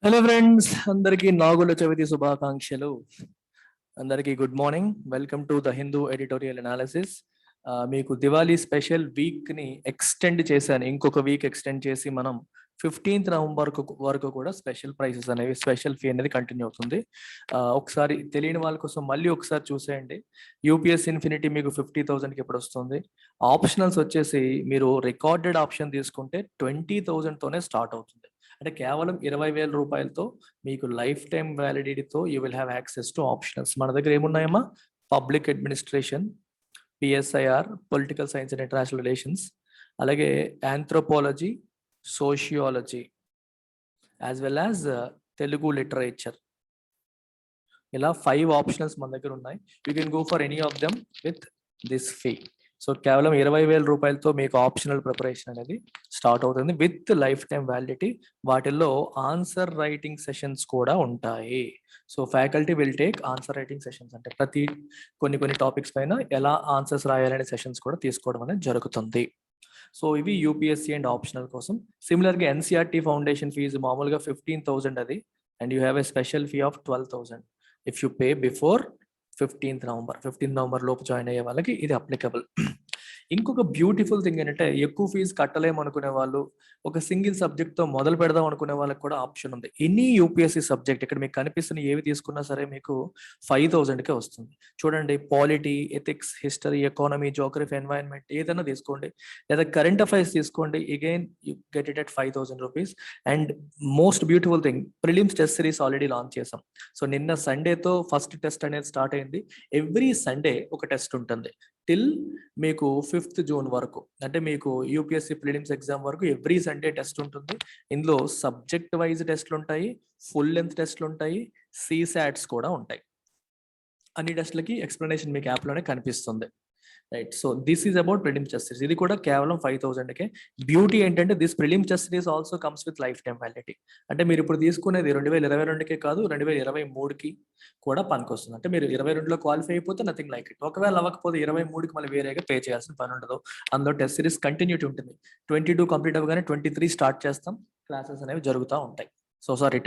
Hello friends, అందరికీ నాగుల చవితి శుభాకాంక్షలు. అందరికీ good morning. Welcome to the Hindu editorial analysis. మీకు దివాళీ స్పెషల్ వీక్ని ఎక్స్టెండ్ చేశాను. ఇంకొక వీక్ ఎక్స్టెండ్ చేసి మనం 15th నవంబర్ వరకు కూడా స్పెషల్ ప్రైసెస్ అనేవి, స్పెషల్ ఫీ అనేది కంటిన్యూ అవుతుంది. ఒకసారి తెలియని వాళ్ళ కోసం మళ్ళీ ఒకసారి చూసేయండి. యూపీఎస్ ఇన్ఫినిటీ మీకు 50,000కి ఎప్పుడు వస్తుంది. ఆప్షనల్స్ వచ్చేసి మీరు రికార్డెడ్ ఆప్షన్ తీసుకుంటే 20,000తోనే స్టార్ట్ అవుతుంది. అంటే కేవలం 20,000 రూపాయలతో మీకు లైఫ్ టైం వ్యాలిడిటీతో you will have access to optionals. మన దగ్గర ఏమున్నాయమ్మా? Public administration, PSIR, political science and international relations, అలాగే anthropology, sociology, as well as Telugu literature. ఇలా 5 ఆప్షనల్స్ మన దగ్గర ఉన్నాయి. You can go for any of them with this fee. So కేవలం 20,000 రూపాయలతో మీకు ఆప్షనల్ ప్రిపరేషన్ అనేది స్టార్ట్ అవుతుంది విత్ లైఫ్ టైం వ్యాలిడిటీ. వాటిల్లో ఆన్సర్ రైటింగ్ సెషన్స్ కూడా ఉంటాయి. So faculty will take answer writing sessions, అంటే కొన్ని టాపిక్స్ పైన ఎలా ఆన్సర్స్ రాయాలనే సెషన్స్ కూడా తీసుకోవడం అనేది జరుగుతుంది. సో ఇవి యూపీఎస్సీ అండ్ ఆప్షనల్ కోసం. సిమిలర్గా ఎన్సీఆర్టీ ఫౌండేషన్ ఫీజు మామూలుగా 15,000 అది, and you have a special fee of 12,000 if you pay before 15th November లోపు జాయిన్ అయ్యే వాళ్ళకి ఇది అప్లికబుల్. ఇంకొక బ్యూటిఫుల్ థింగ్ ఏంటంటే, ఎక్కువ ఫీజు కట్టలేము అనుకునే వాళ్ళు, ఒక సింగిల్ సబ్జెక్ట్తో మొదలు పెడదాం అనుకునే వాళ్ళకి కూడా ఆప్షన్ ఉంది. ఎనీ యూపీఎస్సీ సబ్జెక్ట్ ఇక్కడ మీకు కనిపిస్తున్న ఏవి తీసుకున్నా సరే మీకు 5,000కే వస్తుంది. చూడండి, polity, ethics, history, economy, geography, environment ఏదైనా తీసుకోండి, లేదా కరెంట్ అఫైర్స్ తీసుకోండి, again you get it at 5,000 rupees. And most beautiful thing, prelims test series already launch చేసాం. సో నిన్న సండేతో ఫస్ట్ టెస్ట్ అనేది స్టార్ట్ అయింది. ఎవ్రీ సండే ఒక టెస్ట్ ఉంటుంది టిల్ మీకు 5th జూన్ వరకు. అంటే మీకు యూపీఎస్సీ ప్రిలిమ్స్ ఎగ్జామ్ వరకు ఎవ్రీ సండే టెస్ట్ ఉంటుంది. ఇందులో సబ్జెక్ట్ వైజ్ టెస్ట్లు ఉంటాయి, ఫుల్ లెంత్ టెస్ట్లు ఉంటాయి, సీసాట్స్ కూడా ఉంటాయి. అన్ని టెస్ట్లకి ఎక్స్ప్లెనేషన్ మీకు యాప్లోనే కనిపిస్తుంది. Right. So this is about prelims test series. ఇది కూడా కేవలం 5,000కే. బ్యూటీ ఏంటంటే this prelims test series also comes with life time validity. అంటే మీరు ఇప్పుడు తీసుకునేది 2022కే కాదు, 2023కి కూడా పనికొస్తుంది. అంటే మీరు 22లో క్వాలిఫై అయిపోతే నథింగ్ లైక్ ఇట్. ఒకవేళ అవ్వకపోతే 23కి మళ్ళీ వేరేగా పే చేయాల్సిన పని ఉండదు. అందులో టెస్ట్ సిరీస్ కంటిన్యూటీ ఉంటుంది. 22 కంప్లీట్ అవ్వగానే 23 స్టార్ట్ చేస్తాం. క్లాసెస్ అనేవి జరుగుతూ ఉంటాయి.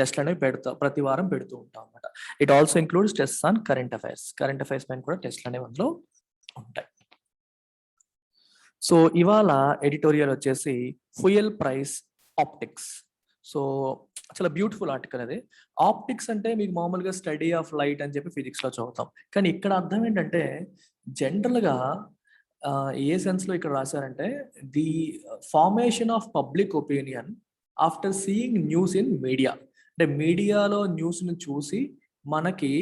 టెస్ట్లు అనేవి ప్రతి వారం పెడుతూ ఉంటాం అనమాట. It also includes test on current affairs పైన కూడా టెస్ట్లు అనేవి అందులో ఉంటాయి. సో ఇవాళ ఎడిటోరియల్ వచ్చేసి ఫ్యూయల్ ప్రైస్ ఆప్టిక్స్. సో చాలా బ్యూటిఫుల్ ఆర్టికల్ అది. ఆప్టిక్స్ అంటే మీకు మామూలుగా స్టడీ ఆఫ్ లైట్ అని చెప్పి ఫిజిక్స్ లో చదువుతాం, కానీ ఇక్కడ అర్థం ఏంటంటే జనరల్ గా ఏ సెన్స్ లో ఇక్కడ రాశారంటే, the formation of public opinion after seeing news in media. అంటే మీడియాలో న్యూస్ ని చూసి మనకి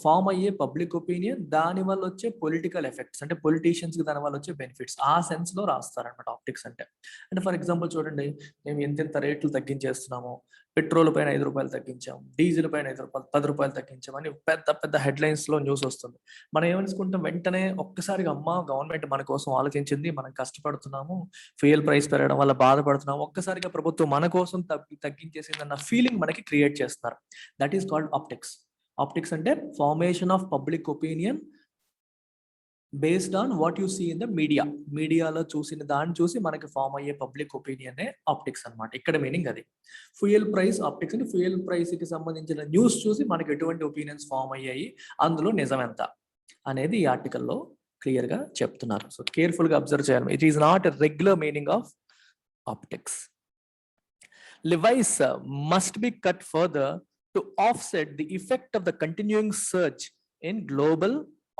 ఫామ్ అయ్యే పబ్లిక్ ఒపీనియన్, దాని వల్ల వచ్చే పొలిటికల్ ఎఫెక్ట్స్, అంటే పొలిటీషియన్స్ కి దాని వల్ల వచ్చే బెనిఫిట్స్, ఆ సెన్స్ లో రాస్తారనమాట ఆప్టిక్స్ అంటే. అంటే ఫర్ ఎగ్జాంపుల్ చూడండి, మేము ఎంతెంత రేట్లు తగ్గించేస్తున్నాము, పెట్రోల్ పైన 5 రూపాయలు తగ్గించాం, డీజిల్ పైన 5 రూపాయలు, 10 రూపాయలు తగ్గించాం అని పెద్ద పెద్ద హెడ్లైన్స్ లో న్యూస్ వస్తుంది. మనం ఏమనుకుంటాం, వెంటనే ఒక్కసారిగా అమ్మ గవర్నమెంట్ మన కోసం ఆలోచించింది, మనం కష్టపడుతున్నాము, ఫ్యూయల్ ప్రైస్ పెరగడం వల్ల బాధపడుతున్నాము, ఒక్కసారిగా ప్రభుత్వం మన కోసం తగ్గించేసింది అన్న ఫీలింగ్ మనకి క్రియేట్ చేస్తున్నారు. That is called optics. Optics అంటే formation of public opinion based on what you see in the media. మీడియాలో చూసిన దాన్ని చూసి మనకి ఫామ్ అయ్యే పబ్లిక్ ఒపీనియన్ ఆప్టిక్స్ అనమాట. ఇక్కడ మీనింగ్ అది. ఫ్యూయల్ ప్రైస్ ఆప్టిక్స్ అంటే ఫ్యూయల్ ప్రైస్ కి సంబంధించిన న్యూస్ చూసి మనకి ఎటువంటి ఒపీనియన్స్ ఫామ్ అయ్యాయి, అందులో నిజం ఎంత అనేది ఈ ఆర్టికల్లో క్లియర్ గా చెప్తున్నారు. సో కేర్ఫుల్ గా అబ్జర్వ్ చేయాలి. It is not a regular meaning of optics. Levi's must be cut further to offset the effect of the continuing surge in global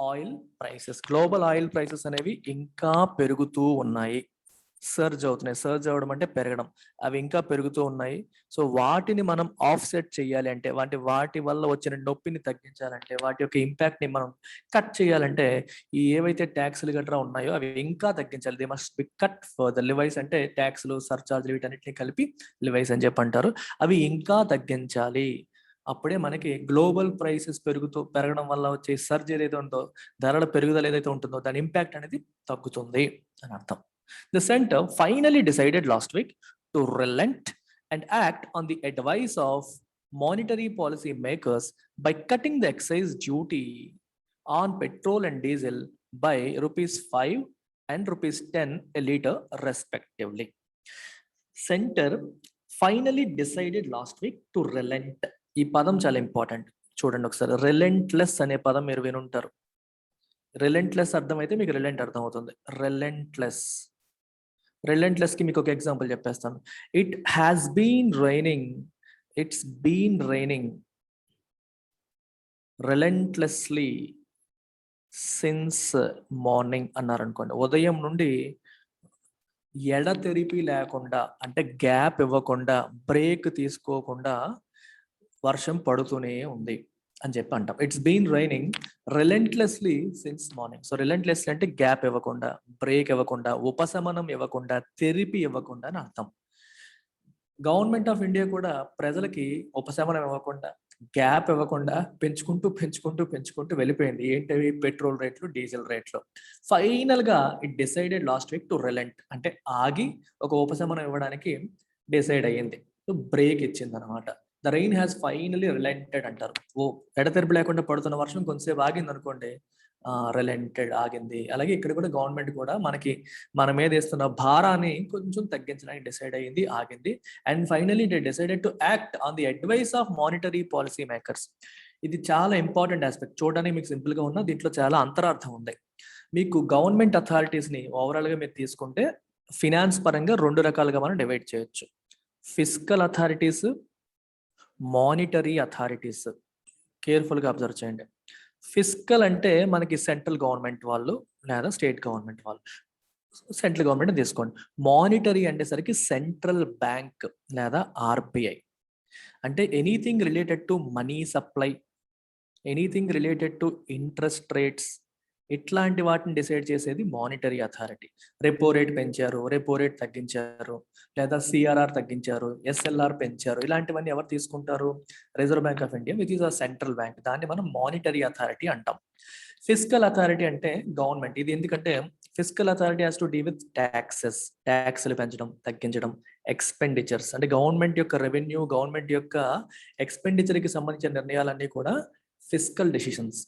oil prices. Global oil prices అనేవి ఇంకా పెరుగుతూ ఉన్నాయి. Surge అవడం అంటే పెరగడం. అవి ఇంకా పెరుగుతూ ఉన్నాయి. సో వాటిని మనం ఆఫ్సెట్ చేయాలి అంటే, వాటి వల్ల వచ్చిన నొప్పిని తగ్గించాలంటే, వాటి యొక్క ఇంపాక్ట్ ని మనం కట్ చేయాలంటే, ఈ ఏవైతే ట్యాక్స్లు గట్రా ఉన్నాయో అవి ఇంకా తగ్గించాలి. They must be cut further. Levi's అంటే ట్యాక్స్లు, సర్చార్జ్లు, వీటన్నిటిని కలిపి లివైస్ అని చెప్పి అంటారు. అవి ఇంకా తగ్గించాలి. అప్పుడే మనకి గ్లోబల్ ప్రైసెస్ పెరగడం వల్ల వచ్చే సర్జ్ ఏదైతే ఉందో, ధరల పెరుగుదల ఏదైతే ఉంటుందో దాని ఇంపాక్ట్ అనేది తగ్గుతుంది అని అర్థం. The center finally decided last week to relent and act on the advice of monetary policy makers by cutting the excise duty on petrol and diesel by ₹5 and ₹10 a liter respectively. Center finally decided last week to relent. ఈ పదం చాలా important. చూడండి ఒకసారి, relentless అనే పదం మీరు వినుంటారు. Relentless అర్థమైతే మీకు రిలెంట్ అర్థం అవుతుంది. రిలెంట్లెస్ కి మీకు ఒక ఎగ్జాంపుల్ చెప్పేస్తాను. It's been raining relentlessly since morning అన్నారు అనుకోండి. ఉదయం నుండి ఎడతెరిపి లేకుండా, అంటే గ్యాప్ ఇవ్వకుండా, బ్రేక్ తీసుకోకుండా వర్షం పడుతూనే ఉంది అని చెప్పి అంటాం. It's been raining relentlessly since morning. So relentlessly అంటే గ్యాప్ ఇవ్వకుండా, బ్రేక్ ఇవ్వకుండా, ఉపశమనం ఇవ్వకుండా, తెరిపి ఇవ్వకుండా అని అర్థం. గవర్నమెంట్ ఆఫ్ ఇండియా కూడా ప్రజలకి ఉపశమనం ఇవ్వకుండా, గ్యాప్ ఇవ్వకుండా పెంచుకుంటూ వెళ్ళిపోయింది. ఏంటవి? పెట్రోల్ రేట్లు, డీజిల్ రేట్లు. ఫైనల్ గా it decided last week to relent, అంటే ఆగి ఒక ఉపశమనం ఇవ్వడానికి డిసైడ్ అయ్యింది. బ్రేక్ ఇచ్చింది అనమాట. ద రెయిన్ హ్యాస్ ఫైనలీ రిలెంటెడ్ అంటారు. ఎడతెరిపి లేకుండా పడుతున్న వర్షం కొంతసేపు ఆగింది అనుకోండి, రిలెంటెడ్, ఆగింది. అలాగే ఇక్కడ కూడా గవర్నమెంట్ కూడా మన మీద వేస్తున్న భారాన్ని కొంచెం తగ్గించడానికి డిసైడ్ అయ్యింది, ఆగింది. And finally they decided to act on the advice of monetary policy makers. ఇది చాలా ఇంపార్టెంట్ ఆస్పెక్ట్. చూడడానికి మీకు సింపుల్ గా ఉన్నా దీంట్లో చాలా అంతరార్థం ఉంది. మీకు గవర్నమెంట్ అథారిటీస్ ని ఓవరాల్ గా మీరు తీసుకుంటే ఫినాన్స్ పరంగా 2 రకాలుగా మనం డివైడ్ చేయొచ్చు. Fiscal authorities, monetary authorities. Careful గా అబ్జర్వ్ చేయండి. ఫిస్కల్ అంటే మనకి సెంట్రల్ గవర్నమెంట్ వాళ్ళు లేదా స్టేట్ గవర్నమెంట్ వాళ్ళు. సెంట్రల్ గవర్నమెంట్ తీసుకోండి. మానిటరీ అంటేసరికి సెంట్రల్ బ్యాంక్ లేదా ఆర్బిఐ. అంటే anything related to money supply, anything related to interest rates, ఇట్లాంటి వాటిని డిసైడ్ చేసేది మానిటరీ అథారిటీ. రెపో రేట్ పెంచారు, రెపో రేట్ తగ్గించారు, లేదా సిఆర్ఆర్ తగ్గించారు, ఎస్ఎల్ఆర్ పెంచారు, ఇలాంటివన్నీ ఎవరు తీసుకుంటారు? Reserve bank of India, which is a central bank. దాన్ని మనం మానిటరీ అథారిటీ అంటాం. ఫిస్కల్ అథారిటీ అంటే గవర్నమెంట్. ఇది ఎందుకంటే fiscal authority has to deal with ట్యాక్స్లు పెంచడం, తగ్గించడం, ఎక్స్పెండిచర్స్ అంటే గవర్నమెంట్ యొక్క రెవెన్యూ, గవర్నమెంట్ యొక్క ఎక్స్పెండిచర్కి సంబంధించిన నిర్ణయాలన్నీ కూడా fiscal decisions.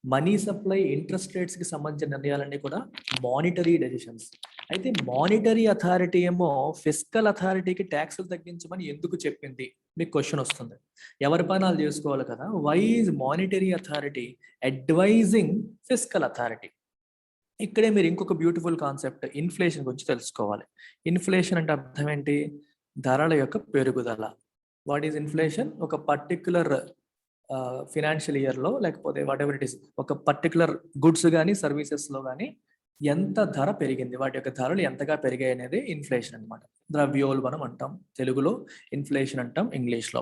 Money supply, interest rates కి సంబంధించిన నిర్ణయాలన్నీ కూడా మానిటరీ డెసిషన్స్. అయితే మానిటరీ అథారిటీ ఏమో ఫిస్కల్ అథారిటీకి ట్యాక్స్లు తగ్గించమని ఎందుకు చెప్పింది? మీకు క్వశ్చన్ వస్తుంది. ఎవరి పనాలు చేసుకోవాలి కదా. Why is monetary authority advising fiscal authority? ఇక్కడే మీరు ఇంకొక బ్యూటిఫుల్ కాన్సెప్ట్ ఇన్ఫ్లేషన్ గురించి తెలుసుకోవాలి. ఇన్ఫ్లేషన్ అంటే అర్థం ఏంటి? ధరల యొక్క పెరుగుదల. What is inflation? ఒక పర్టిక్యులర్ ఫినాన్షియల్ ఇయర్లో, లేకపోతే వాట్ ఎవర్ ఇట్ ఈస్, ఒక పర్టికులర్ గుడ్స్ కానీ సర్వీసెస్లో కానీ ఎంత ధర పెరిగింది, వాటి యొక్క ధరలు ఎంతగా పెరిగాయి అనేది ఇన్ఫ్లేషన్ అనమాట. ద్రవ్యోల్బణం అంటాం తెలుగులో, ఇన్ఫ్లేషన్ అంటాం ఇంగ్లీష్లో.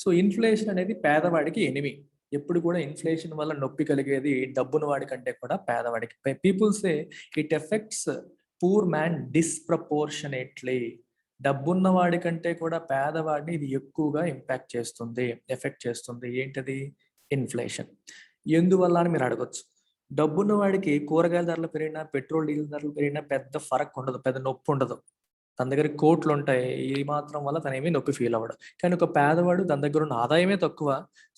సో ఇన్ఫ్లేషన్ అనేది పేదవాడికి ఎనిమి. ఎప్పుడు కూడా ఇన్ఫ్లేషన్ వల్ల నొప్పి కలిగేది డబ్బున్న వాడి కంటే కూడా పేదవాడికి. People say it effects poor man disproportionately. డబ్బున్న వాడి కంటే కూడా పేదవాడిని ఇది ఎక్కువగా ఇంపాక్ట్ చేస్తుంది, ఎఫెక్ట్ చేస్తుంది. ఏంటది? ఇన్ఫ్లేషన్. ఎందువల్ల అని మీరు అడగొచ్చు. డబ్బున్న వాడికి కూరగాయల ధరలు పెరిగినా, పెట్రోల్ డీజిల్ ధరలు పెరిగినా పెద్ద ఫరక్ ఉండదు, పెద్ద నొప్పి ఉండదు. తన దగ్గర కోట్లు ఉంటాయి, ఈ మాత్రం వల్ల తనేమీ నొప్పి ఫీల్ అవ్వడు. కానీ ఒక పేదవాడు, తన దగ్గర ఉన్న ఆదాయమే తక్కువ,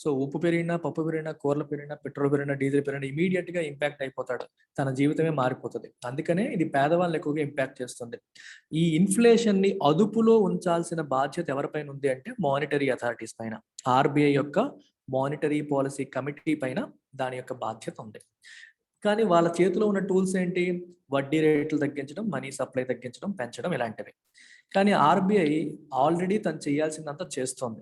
సో ఉప్పు పెరిగినా, పప్పు పెరిగినా, కూరలు పెరిగినా, పెట్రోల్ పెరిగినా, డీజిల్ పెరిగినా ఇమీడియట్ గా ఇంపాక్ట్ అయిపోతాడు. తన జీవితమే మారిపోతుంది. అందుకనే ఇది పేదవాళ్ళని ఎక్కువగా ఇంపాక్ట్ చేస్తుంది. ఈ ఇన్ఫ్లేషన్ ని అదుపులో ఉంచాల్సిన బాధ్యత ఎవరిపైన ఉంది అంటే మానిటరీ అథారిటీస్ పైన. ఆర్బిఐ యొక్క మానిటరీ పాలసీ కమిటీ పైన దాని యొక్క బాధ్యత ఉంది. కానీ వాళ్ళ చేతిలో ఉన్న టూల్స్ ఏంటి? వడ్డీ రేట్లు తగ్గించడం, మనీ సప్లై తగ్గించడం, పెంచడం, ఇలాంటివి. కానీ ఆర్బిఐ ఆల్రెడీ తను చేయాల్సిందంతా చేస్తోంది.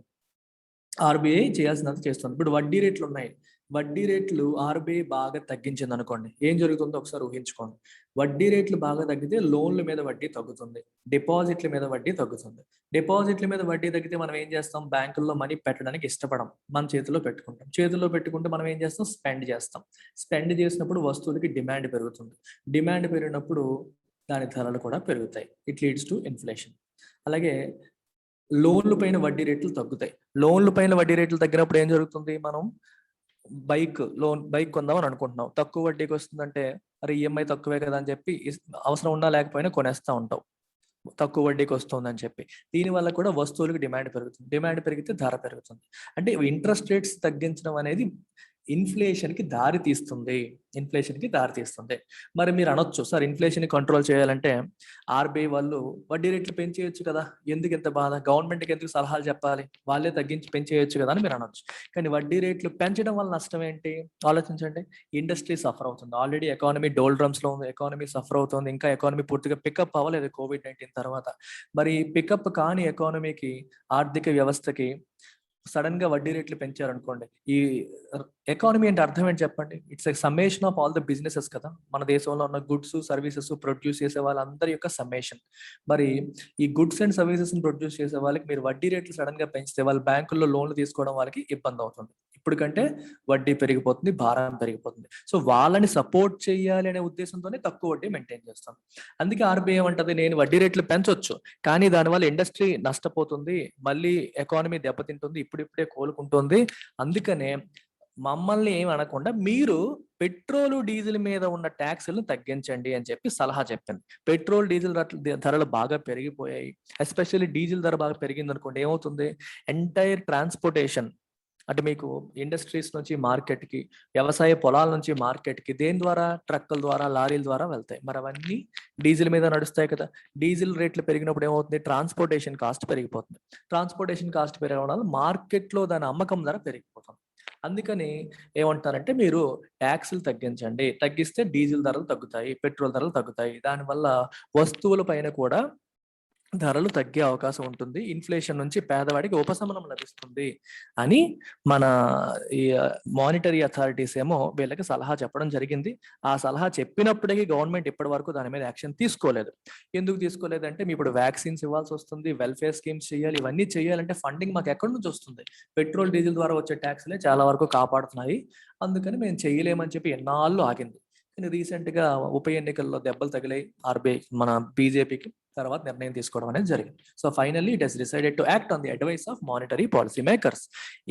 ఇప్పుడు వడ్డీ రేట్లు ఉన్నాయి. వడ్డీ రేట్లు ఆర్బిఐ బాగా తగ్గించింది అనుకోండి, ఏం జరుగుతుందో ఒకసారి ఊహించుకోండి. వడ్డీ రేట్లు బాగా తగ్గితే లోన్ల మీద వడ్డీ తగ్గుతుంది, డిపాజిట్ల మీద వడ్డీ తగ్గుతుంది. డిపాజిట్ల మీద వడ్డీ తగ్గితే మనం ఏం చేస్తాం? బ్యాంకుల్లో మనీ పెట్టడానికి ఇష్టపడం, మన చేతిలో పెట్టుకుంటాం. చేతిలో పెట్టుకుంటే మనం ఏం చేస్తాం? స్పెండ్ చేస్తాం. స్పెండ్ చేసినప్పుడు వస్తువులకి డిమాండ్ పెరుగుతుంది. డిమాండ్ పెరిగినప్పుడు దాని ధరలు కూడా పెరుగుతాయి. It leads to inflation. అలాగే లోన్ల పైన వడ్డీ రేట్లు తగ్గుతాయి. లోన్ల పైన వడ్డీ రేట్లు తగ్గినప్పుడు ఏం జరుగుతుంది? మనం బైక్ కొందామని అనుకుంటున్నాం, తక్కువ వడ్డీకి వస్తుందంటే అరే ఈఎంఐ తక్కువే కదా అని చెప్పి అవసరం ఉన్నా లేకపోయినా కొనేస్తా ఉంటాం, తక్కువ వడ్డీకి వస్తుంది అని చెప్పి. దీనివల్ల కూడా వస్తువులకు డిమాండ్ పెరుగుతుంది. డిమాండ్ పెరిగితే ధర పెరుగుతుంది. అంటే ఇంట్రెస్ట్ రేట్స్ తగ్గించడం అనేది ఇన్ఫ్లేషన్కి దారి తీస్తుంది. మరి మీరు అనొచ్చు, సార్ ఇన్ఫ్లేషన్ కంట్రోల్ చేయాలంటే ఆర్బీఐ వాళ్ళు వడ్డీ రేట్లు పెంచేయొచ్చు కదా, ఎందుకు ఇంత బాధ, గవర్నమెంట్కి ఎందుకు సలహాలు చెప్పాలి, వాళ్ళే తగ్గించి పెంచేయొచ్చు కదా అని మీరు అనొచ్చు. కానీ వడ్డీ రేట్లు పెంచడం వల్ల నష్టం ఏంటి ఆలోచించండి. ఇండస్ట్రీ సఫర్ అవుతుంది. ఆల్రెడీ ఎకానమీ డోల్డ్రమ్స్లో ఉంది, ఎకానమీ సఫర్ అవుతుంది, ఇంకా ఎకానమీ పూర్తిగా పికప్ అవ్వలేదు COVID-19 తర్వాత. మరి పికప్ కాని ఎకానమీకి, ఆర్థిక వ్యవస్థకి సడన్ గా వడ్డీ రేట్లు పెంచారనుకోండి, ఈ ఎకానమీ అంటే అర్థం ఏంటి చెప్పండి? It's a summation of all the businesses కదా. మన దేశంలో ఉన్న గుడ్స్ సర్వీసెస్ ప్రొడ్యూస్ చేసే వాళ్ళందరి యొక్క సమ్మేషన్. మరి ఈ గుడ్స్ అండ్ సర్వీసెస్ ప్రొడ్యూస్ చేసే వాళ్ళకి మీరు వడ్డీ రేట్లు సడన్ గా పెంచితే వాళ్ళ బ్యాంకుల్లో లోన్లు తీసుకోవడం వాళ్ళకి ఇబ్బంది అవుతుంది. ఇప్పుడు కంటే వడ్డీ పెరిగిపోతుంది, భారం పెరిగిపోతుంది. సో వాళ్ళని సపోర్ట్ చేయాలి అనే ఉద్దేశంతోనే తక్కువ వడ్డీ మెయింటైన్ చేస్తాం. అందుకే ఆర్బీఐ ఏమంటది, నేను వడ్డీ రేట్లు పెంచొచ్చు కానీ దానివల్ల ఇండస్ట్రీ నష్టపోతుంది, మళ్ళీ ఎకానమీ దెబ్బతింటుంది, ఇప్పుడిప్పుడే కోలుకుంటుంది. అందుకనే మమ్మల్ని ఏం అనకుండా మీరు పెట్రోల్ డీజిల్ మీద ఉన్న ట్యాక్స్లను తగ్గించండి అని చెప్పి సలహా చెప్పింది. పెట్రోల్ డీజిల్ ధరలు బాగా పెరిగిపోయాయి. ఎస్పెషల్లీ డీజిల్ ధర బాగా పెరిగింది అనుకోండి, ఏమవుతుంది, ఎంటైర్ ట్రాన్స్పోర్టేషన్ అంటే మీకు ఇండస్ట్రీస్ నుంచి మార్కెట్కి, వ్యవసాయ పొలాల నుంచి మార్కెట్కి దేని ద్వారా, ట్రక్కుల ద్వారా, లారీల ద్వారా వెళ్తాయి. మరి అవన్నీ డీజిల్ మీద నడుస్తాయి కదా. డీజిల్ రేట్లు పెరిగినప్పుడు ఏమవుతుంది, ట్రాన్స్పోర్టేషన్ కాస్ట్ పెరిగిపోతుంది. ట్రాన్స్పోర్టేషన్ కాస్ట్ పెరగడం వల్ల మార్కెట్లో దాని అమ్మకం ధర పెరిగిపోతుంది. అందుకని ఏమంటారంటే మీరు ట్యాక్సులు తగ్గించండి, తగ్గిస్తే డీజిల్ ధరలు తగ్గుతాయి, పెట్రోల్ ధరలు తగ్గుతాయి, దానివల్ల వస్తువుల పైన కూడా ధరలు తగ్గే అవకాశం ఉంటుంది, ఇన్ఫ్లేషన్ నుంచి పేదవాడికి ఉపశమనం లభిస్తుంది అని మన ఈ మానిటరీ అథారిటీస్ ఏమో వీళ్ళకి సలహా చెప్పడం జరిగింది. ఆ సలహా చెప్పినప్పటికీ గవర్నమెంట్ ఇప్పటి వరకు దాని మీద యాక్షన్ తీసుకోలేదు. ఎందుకు తీసుకోలేదంటే మీ ఇప్పుడు వ్యాక్సిన్స్ ఇవ్వాల్సి వస్తుంది, వెల్ఫేర్ స్కీమ్స్ చేయాలి, ఇవన్నీ చేయాలంటే ఫండింగ్ మాకు ఎక్కడి నుంచి వస్తుంది? పెట్రోల్ డీజిల్ ద్వారా వచ్చే ట్యాక్స్లే చాలా వరకు కాపాడుతున్నాయి, అందుకని మేము చేయలేమని చెప్పి ఎన్నాళ్ళు ఆగింది. కానీ రీసెంట్ గా ఉప ఎన్నికల్లో దెబ్బలు తగిలాయి ఆర్బీఐ, మన బీజేపీకి. తర్వాత నిర్ణయం తీసుకోవడం అనేది జరిగింది. So finally it has decided to act on the advice of monetary policy makers.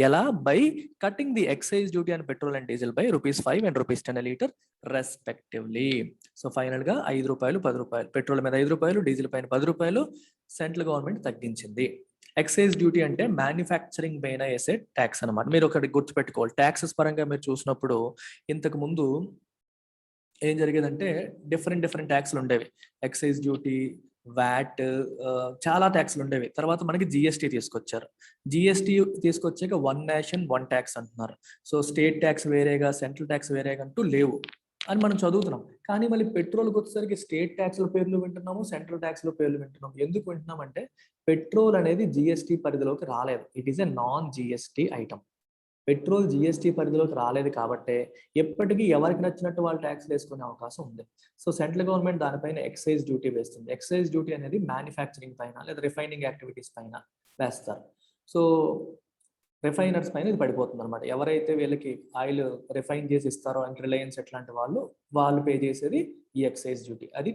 ఎలా? By cutting the excise duty on petrol and diesel by ₹5 and ₹10 a litre respectively. So final గా ₹5, ₹10, petrol మీద ₹5, diesel పైన ₹10 central government తగ్గించింది. Excise duty అంటే manufacturing పైన వేసే tax అనమాట. మీరు ఒకటి గుర్తుపెట్టుకోవాలి, ట్యాక్సెస్ పరంగా మీరు చూసినప్పుడు ఇంతకు ముందు ఏం జరిగేదంటే డిఫరెంట్ ట్యాక్స్లు ఉండేవి. ఎక్సైజ్ డ్యూటీ, వ్యాట్, చాలా ట్యాక్స్లు ఉండేవి. తర్వాత మనకి జిఎస్టీ తీసుకొచ్చారు. జిఎస్టీ తీసుకొచ్చాక వన్ నేషన్ వన్ ట్యాక్స్ అంటున్నారు. సో స్టేట్ ట్యాక్స్ వేరేగా, సెంట్రల్ ట్యాక్స్ వేరేగా అంటూ లేవు అని మనం చదువుతున్నాం. కానీ మళ్ళీ పెట్రోల్కి వచ్చేసరికి స్టేట్ ట్యాక్స్ల పేర్లు వింటున్నాము, సెంట్రల్ ట్యాక్స్ల పేర్లు వింటున్నాము. ఎందుకు వింటున్నామంటే పెట్రోల్ అనేది జిఎస్టీ పరిధిలోకి రాలేదు. It is a non GST item. Petrol GST పరిధిలోకి రాలేదు కాబట్టి ఎప్పటికీ ఎవరికి నచ్చినట్టు వాళ్ళు ట్యాక్స్ వేసుకునే అవకాశం ఉంది. సో సెంట్రల్ గవర్నమెంట్ దానిపైన ఎక్సైజ్ డ్యూటీ వేస్తుంది. ఎక్సైజ్ డ్యూటీ అనేది మ్యానుఫ్యాక్చరింగ్ పైన లేదా రిఫైనింగ్ యాక్టివిటీస్ పైన వేస్తారు. సో రిఫైనర్స్ పైన ఇది పడిపోతుంది అనమాట. ఎవరైతే వీళ్ళకి ఆయిల్ రిఫైన్ చేసి ఇస్తారో అంటే రిలయన్స్ ఎట్లాంటి వాళ్ళు పే చేసేది ఈ ఎక్సైజ్ డ్యూటీ, అది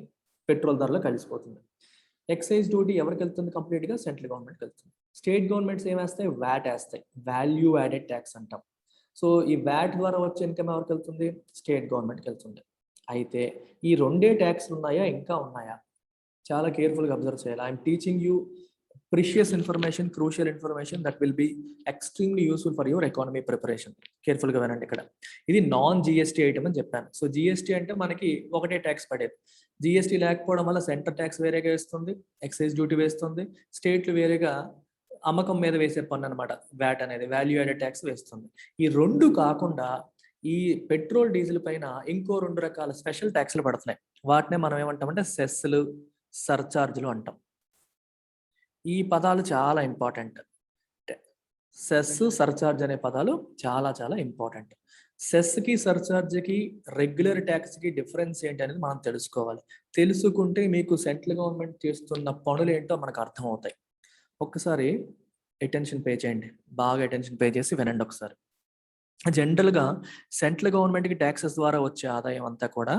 పెట్రోల్ ధరలో కలిసిపోతుంది. ఎక్సైజ్ డ్యూటీ ఎవరికి వెళ్తుంది? కంప్లీట్ గా సెంట్రల్ గవర్నమెంట్కి వెళ్తుంది. స్టేట్ గవర్నమెంట్స్ ఏం వేస్తాయి? వ్యాట్ వేస్తాయి, వాల్యూ యాడెడ్ ట్యాక్స్ అంటాం. సో ఈ వ్యాట్ ద్వారా వచ్చే ఇన్కమ్ ఎవరికి వెళ్తుంది? స్టేట్ గవర్నమెంట్కి వెళ్తుంది. అయితే ఈ రెండే ట్యాక్స్లు ఉన్నాయా, ఇంకా ఉన్నాయా? చాలా కేర్ఫుల్గా అబ్జర్వ్ చేయాలి. I'm teaching you precious information, crucial information that will be extremely useful for your economy preparation. కేర్ఫుల్గా వినండి. ఇక్కడ ఇది నాన్ జిఎస్టీ ఐటమ్ అని చెప్పాను. సో జిఎస్టీ అంటే మనకి ఒకటే ట్యాక్స్ పడేది. జిఎస్టీ లేకపోవడం వల్ల సెంటర్ ట్యాక్స్ వేరేగా వేస్తుంది, ఎక్సైజ్ డ్యూటీ వేస్తుంది, స్టేట్లు వేరేగా అమ్మకం మీద వేసే పన్ను అనమాట వ్యాట్ అనేది, వాల్యూ యాడెడ్ ట్యాక్స్ వేస్తుంది. ఈ రెండు కాకుండా ఈ పెట్రోల్ డీజిల్ పైన ఇంకో 2 రకాల స్పెషల్ ట్యాక్స్లు పడుతున్నాయి. వాటినే మనం ఏమంటామంటే సెస్లు, సర్చార్జ్లు అంటాం. ఈ పదాలు చాలా ఇంపార్టెంట్. సెస్, సర్చార్జ్ అనే పదాలు చాలా ఇంపార్టెంట్. సెస్కి, సర్చార్జ్కి, రెగ్యులర్ ట్యాక్స్కి డిఫరెన్స్ ఏంటి అనేది మనం తెలుసుకోవాలి. తెలుసుకుంటే మీకు సెంట్రల్ గవర్నమెంట్ చేస్తున్న పనులు ఏంటో మనకు అర్థమవుతాయి. ఒక్కసారి అటెన్షన్ పే చేయండి, బాగా అటెన్షన్ పే చేసి వినండి ఒకసారి. జనరల్గా సెంట్రల్ గవర్నమెంట్కి ట్యాక్సెస్ ద్వారా వచ్చే ఆదాయం అంతా కూడా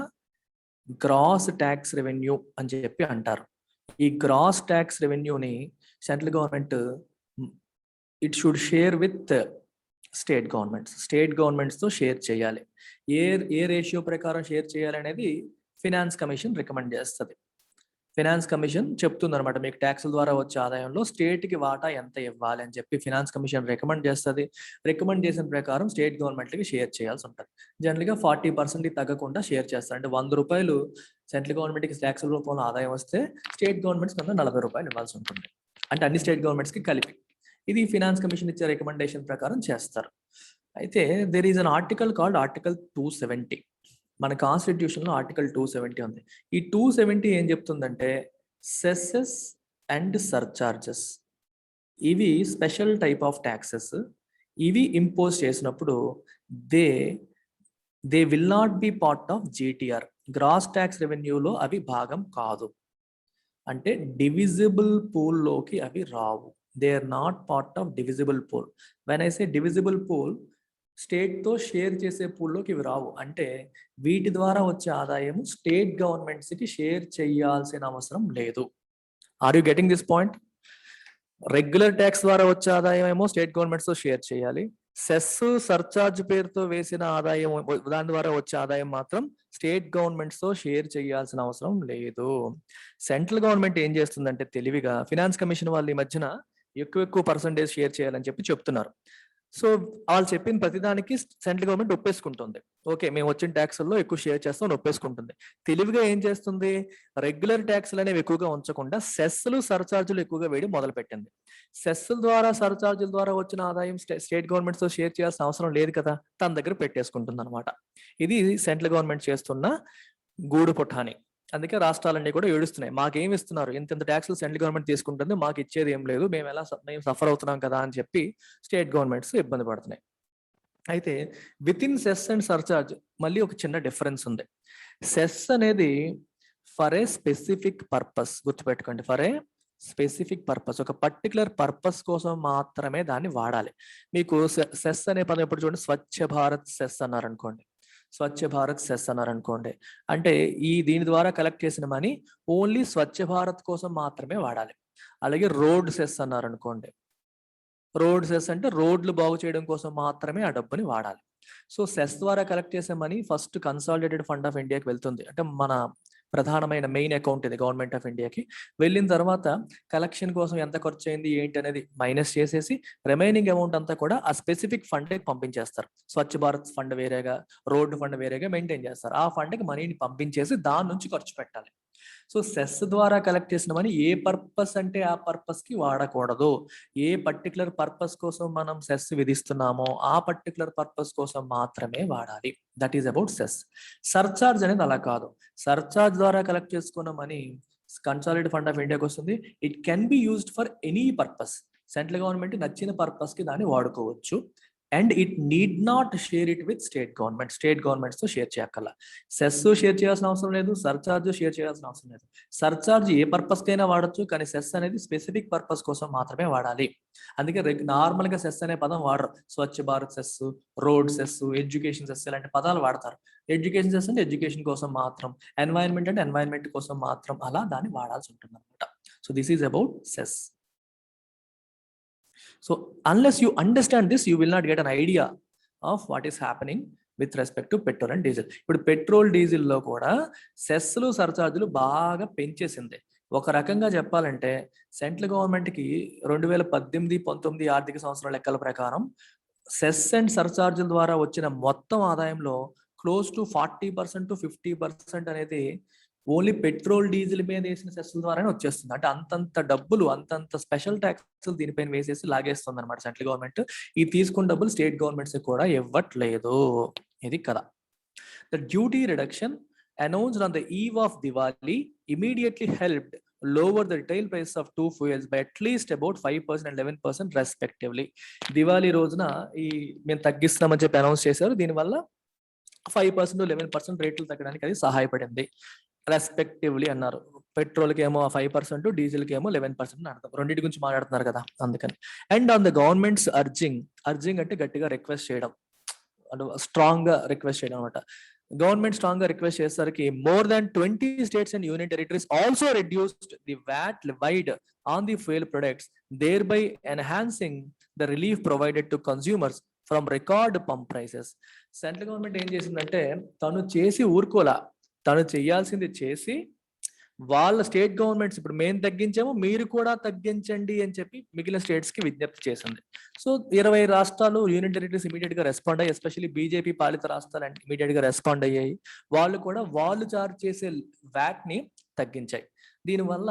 గ్రాస్ ట్యాక్స్ రెవెన్యూ అని చెప్పి అంటారు. ఈ గ్రాస్ ట్యాక్స్ రెవెన్యూని central government it should share with స్టేట్ గవర్నమెంట్స్తో షేర్ చేయాలి. ఏ రేషియో ప్రకారం షేర్ చేయాలి అనేది ఫినాన్స్ కమిషన్ రికమెండ్ చేస్తుంది. ఫినాన్స్ కమిషన్ చెప్తుంది అనమాట, మీకు ట్యాక్సుల ద్వారా వచ్చే ఆదాయంలో స్టేట్కి వాటా ఎంత ఇవ్వాలి అని చెప్పి ఫినాన్స్ కమిషన్ రికమెండ్ చేస్తుంది. రికమెండ్ చేసిన ప్రకారం స్టేట్ గవర్నమెంట్కి షేర్ చేయాల్సి ఉంటుంది. జనరల్గా 40% తగ్గకుండా షేర్ చేస్తారు. అంటే 100 రూపాయలు సెంట్రల్ గవర్నమెంట్కి ట్యాక్సుల రూపంలో ఆదాయం వస్తే స్టేట్ గవర్నమెంట్స్ కింద 40 రూపాయలు ఇవ్వాల్సి ఉంటుంది. అంటే అన్ని స్టేట్ గవర్నమెంట్స్కి కలిపి. ఇది ఫినాన్స్ కమిషన్ ఇచ్చే రికమెండేషన్ ప్రకారం చేస్తారు. అయితే there is an article called article 270. మన కాన్స్టిట్యూషన్లో ఆర్టికల్ 270 ఉంది. ఈ 270 ఏం చెప్తుందంటే సెస్సెస్ అండ్ సర్చార్జెస్, ఇవి స్పెషల్ టైప్ ఆఫ్ ట్యాక్సెస్. ఇవి ఇంపోజ్ చేసినప్పుడు they will not be part of GTR, gross tax రెవెన్యూలో అవి భాగం కాదు. అంటే డివిజిబుల్ పూల్లోకి అవి రావు. They are not part of divisible pool. When I say divisible pool, స్టేట్తో షేర్ చేసే పూల్లోకి ఇవి రావు. అంటే వీటి ద్వారా వచ్చే ఆదాయం స్టేట్ గవర్నమెంట్స్కి షేర్ చేయాల్సిన అవసరం లేదు. Are you getting this point? Regular tax ద్వారా వచ్చే ఆదాయం ఏమో స్టేట్ గవర్నమెంట్స్తో షేర్ చేయాలి. సెస్ సర్చార్జ్ పేరుతో వేసిన ఆదాయం, దాని ద్వారా వచ్చే ఆదాయం మాత్రం స్టేట్ గవర్నమెంట్స్తో షేర్ చేయాల్సిన అవసరం లేదు. సెంట్రల్ గవర్నమెంట్ ఏం చేస్తుందంటే తెలివిగా ఫినాన్స్ కమిషన్ వాళ్ళు ఈ మధ్యన ఎక్కువ పర్సంటేజ్ షేర్ చేయాలని చెప్పి చెప్తున్నారు. సో వాళ్ళు చెప్పిన ప్రతిదానికి సెంట్రల్ గవర్నమెంట్ ఒప్పేసుకుంటుంది. ఓకే, మేము వచ్చిన ట్యాక్సుల్లో ఎక్కువ షేర్ చేస్తామని ఒప్పేసుకుంటుంది. తెలివిగా ఏం చేస్తుంది, రెగ్యులర్ ట్యాక్స్లు అనేవి ఎక్కువగా ఉంచకుండా సెస్లు సర్చార్జులు ఎక్కువగా వేయడం మొదలుపెట్టింది. సెస్ల ద్వారా సర్చార్జుల ద్వారా వచ్చిన ఆదాయం స్టేట్ గవర్నమెంట్స్తో షేర్ చేయాల్సిన అవసరం లేదు కదా, తన దగ్గర పెట్టేసుకుంటుంది అనమాట. ఇది సెంట్రల్ గవర్నమెంట్ చేస్తున్న గూడు పుఠాని. అందుకే రాష్ట్రాలన్నీ కూడా ఏడుస్తున్నాయి, మాకేమి ఇస్తున్నారు, ఇంత ట్యాక్స్లు సెంట్రల్ గవర్నమెంట్ తీసుకుంటుంది, మాకు ఇచ్చేది ఏం లేదు, మేము సఫర్ అవుతున్నాం కదా అని చెప్పి స్టేట్ గవర్నమెంట్స్ ఇబ్బంది పడుతున్నాయి. అయితే within cess and surcharge మళ్ళీ ఒక చిన్న డిఫరెన్స్ ఉంది. సెస్ అనేది ఫర్ ఏ స్పెసిఫిక్ పర్పస్, గుర్తుపెట్టుకోండి, ఫర్ ఏ స్పెసిఫిక్ పర్పస్, ఒక పర్టికులర్ పర్పస్ కోసం మాత్రమే దాన్ని వాడాలి. మీకు సెస్ అనే పదం ఎప్పుడు చూడండి, స్వచ్ఛ భారత్ సెస్ అన్నారనుకోండి, స్వచ్ఛ భారత్ సెస్ అన్నారనుకోండి, అంటే దీని ద్వారా కలెక్ట్ చేసిన మనీ ఓన్లీ స్వచ్ఛ భారత్ కోసం మాత్రమే వాడాలి. అలాగే రోడ్ సెస్ అన్నారనుకోండి, రోడ్ సెస్ అంటే రోడ్లు బాగు చేయడం కోసం మాత్రమే ఆ డబ్బుని వాడాలి. సో సెస్ ద్వారా కలెక్ట్ చేసే money first consolidated fund of ఇండియాకి వెళ్తుంది. అంటే మన ప్రధానమైన మెయిన్ అకౌంట్ ఇది గవర్నమెంట్ ఆఫ్ ఇండియాకి. వెళ్ళిన తర్వాత కలెక్షన్ కోసం ఎంత ఖర్చు అయింది ఏంటి అనేది మైనస్ చేసేసి రిమైనింగ్ అమౌంట్ అంతా కూడా ఆ స్పెసిఫిక్ ఫండ్కి పంపించేస్తారు. స్వచ్ఛ భారత్ ఫండ్ వేరేగా, రోడ్డు ఫండ్ వేరేగా మెయింటైన్ చేస్తారు. ఆ ఫండ్కి మనీని పంపించేసి దాని నుంచి ఖర్చు పెట్టాలి. సో సెస్ ద్వారా కలెక్ట్ చేసిన మనీ ఏ పర్పస్ అంటే ఆ పర్పస్కి వాడకూడదు. ఏ పర్టికులర్ పర్పస్ కోసం మనం సెస్ విధిస్తున్నామో ఆ పర్టికులర్ పర్పస్ కోసం మాత్రమే వాడాలి. That is about cess. Surcharge అనేది అలా కాదు. సర్చార్జ్ ద్వారా కలెక్ట్ చేసుకున్న మనీ కన్సాలిడేటెడ్ ఫండ్ ఆఫ్ ఇండియాకి వస్తుంది. It can be used for any purpose. Central government నచ్చిన పర్పస్కి దాన్ని వాడుకోవచ్చు. And it need not share it with state government. State గవర్నమెంట్స్తో షేర్ చేయక్కల. సెస్ షేర్ చేయాల్సిన అవసరం లేదు, సర్చార్జ్ షేర్ చేయాల్సిన అవసరం లేదు. సర్చార్జ్ ఏ పర్పస్కైనా వాడచ్చు, కానీ సెస్ అనేది స్పెసిఫిక్ పర్పస్ కోసం మాత్రమే వాడాలి. అందుకే నార్మల్గా సెస్ అనే పదం వాడరు. Swachh Bharat cess, road cess, education cess ఇలాంటి పదాలు వాడతారు. ఎడ్యుకేషన్ సెస్ అంటే ఎడ్యుకేషన్ కోసం మాత్రం, ఎన్వైరన్మెంట్ అంటే ఎన్వైరన్మెంట్ కోసం మాత్రం, అలా దాన్ని వాడాల్సి ఉంటుంది అనమాట. So this is about cess. So unless you understand this, you will not get an idea of what is happening with respect to petrol and diesel. ఇప్పుడు పెట్రోల్ డీజిల్ లో కూడా సెస్లు సర్చార్జులు బాగా పెంచేసింది. ఒక రకంగా చెప్పాలంటే సెంట్రల్ గవర్నమెంట్ కి 2018-19 ఆర్థిక సంవత్సరం లెక్కల ప్రకారం సెస్ అండ్ సర్చార్జుల ద్వారా వచ్చిన మొత్తం ఆదాయంలో క్లోజ్ టు 40% to 50% అనేది ఓన్లీ పెట్రోల్ డీజిల్ మీద వేసిన సెస్ల ద్వారానే వచ్చేస్తుంది. అంటే అంతంత డబ్బులు, అంతంత స్పెషల్ ట్యాక్స్ దీనిపైన వేసేసి లాగేస్తుంది అనమాట సెంట్రల్ గవర్నమెంట్. ఈ తీసుకున్న డబ్బులు స్టేట్ గవర్నమెంట్స్ కూడా ఇవ్వట్లేదు. ఇది కదా. The duty reduction announced on the eve of Diwali immediately helped lower the retail price of two fuels by at least about 5% and 11% respectively. Diwali రోజున మేము తగ్గిస్తామని చెప్పి అనౌన్స్ చేశారు. దీనివల్ల 5% 11% రేట్లు తగ్గడానికి అది సహాయపడింది. రెస్పెక్టివ్లీ అన్నారు. పెట్రోల్కి ఏమో 5%, డీజిల్కి ఏమో 11% అర్థం. రెండింటి గురించి మాట్లాడుతున్నారు కదా, అందుకని. And on the governments urging అంటే గట్టిగా రిక్వెస్ట్ చేయడం, అంటే స్ట్రాంగ్ గా రిక్వెస్ట్ చేయడం అనమాట. గవర్నమెంట్ స్ట్రాంగ్ గా రిక్వెస్ట్ చేసేసరికి more than 20 states and union territories also reduced the VAT levied on the fuel products, thereby enhancing the relief provided to consumers from record pump prices. Central government ఏం చేసిందంటే తను చేసి ఊరుకోలా, తను చేయాల్సింది చేసి వాళ్ళ స్టేట్ గవర్నమెంట్స్ ఇప్పుడు మేము తగ్గించాము మీరు కూడా తగ్గించండి అని చెప్పి మిగిలిన స్టేట్స్ కి విజ్ఞప్తి చేసింది. సో 20 రాష్ట్రాలు యూనియన్ టెరిటరీస్ ఇమీడియట్ గా రెస్పాండ్ అయ్యి, ఎస్పెషల్లీ బీజేపీ పాలిత రాష్ట్రాలు అంటే ఇమీడియట్ గా రెస్పాండ్ అయ్యాయి. వాళ్ళు కూడా వాళ్ళు చార్జ్ చేసే వ్యాట్ ని తగ్గించాయి. దీనివల్ల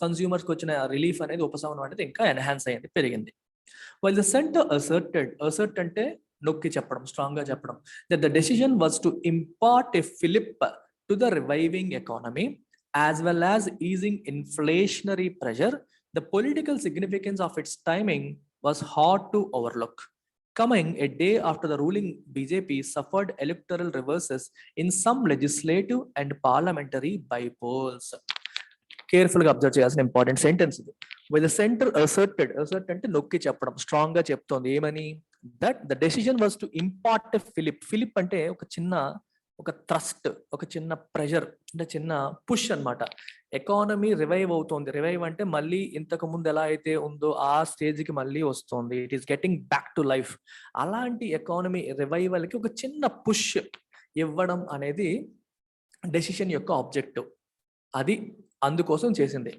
కన్స్యూమర్స్ కి వచ్చిన రిలీఫ్ అనేది, ఉపశమనం అనేది ఇంకా ఎన్హాన్స్ అయ్యింది, పెరిగింది. While the center assert అంటే నొక్కి చెప్పడం, స్ట్రాంగ్ గా చెప్పడం, that the decision was to impart a fillip to the reviving economy as well as easing inflationary pressure, the political significance of its timing was hard to overlook. Coming a day after the ruling BJP suffered electoral reverses in some legislative and parliamentary by-polls. Careful గా observe చేయాల్సిన important sentence ఇది. With the centre asserted అంటే నొక్కి చెప్పడం, strong గా చెప్తోంది ఏమని, that the decision was to impart fillip అంటే ఒక థ్రస్ట్, ఒక చిన్న ప్రెషర్, అంటే చిన్న పుష్ అన్నమాట. ఎకానమీ రివైవ్ అవుతోంది, రివైవ్ అంటే మళ్ళీ ఇంతకు ముందు ఎలా అయితే ఉందో ఆ స్టేజ్ కి మళ్ళీ వస్తుంది, it is getting back to life. అలాంటి ఎకానమీ రివైవల్ కి ఒక చిన్న పుష్ ఇవ్వడం అనేది డెసిషన్ యొక్క ఆబ్జెక్టివ్. అది అందుకోసం చేసింది.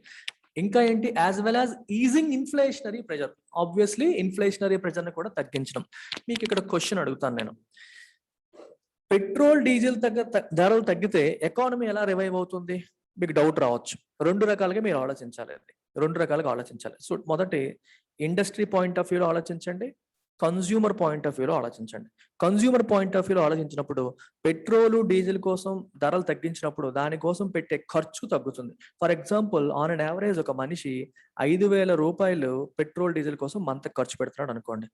ఇంకా ఏంటి, as well as easing inflationary pressure. Obviously inflationary pressure ని కూడా తగ్గించడం. మీకు ఇక్కడ క్వశ్చన్ అడుగుతాను నేను, పెట్రోల్ డీజిల్ ధరలు తగ్గితే ఎకానమీ ఎలా రివైవ్ అవుతుంది? మీకు డౌట్ రావచ్చు. రెండు రకాలుగా మీరు ఆలోచించాలి. సో మొదటి ఇండస్ట్రీ పాయింట్ ఆఫ్ వ్యూలో ఆలోచించండి, కన్స్యూమర్ పాయింట్ ఆఫ్ వ్యూలో ఆలోచించండి. కన్స్యూమర్ పాయింట్ ఆఫ్ వ్యూలో ఆలోచించినప్పుడు పెట్రోలు డీజిల్ కోసం ధరలు తగ్గించినప్పుడు దానికోసం పెట్టే ఖర్చు తగ్గుతుంది. For example, on an average ఒక మనిషి 5,000 రూపాయలు పెట్రోల్ డీజిల్ కోసం మంత్ ఖర్చు పెడుతున్నాడు అనుకోండి.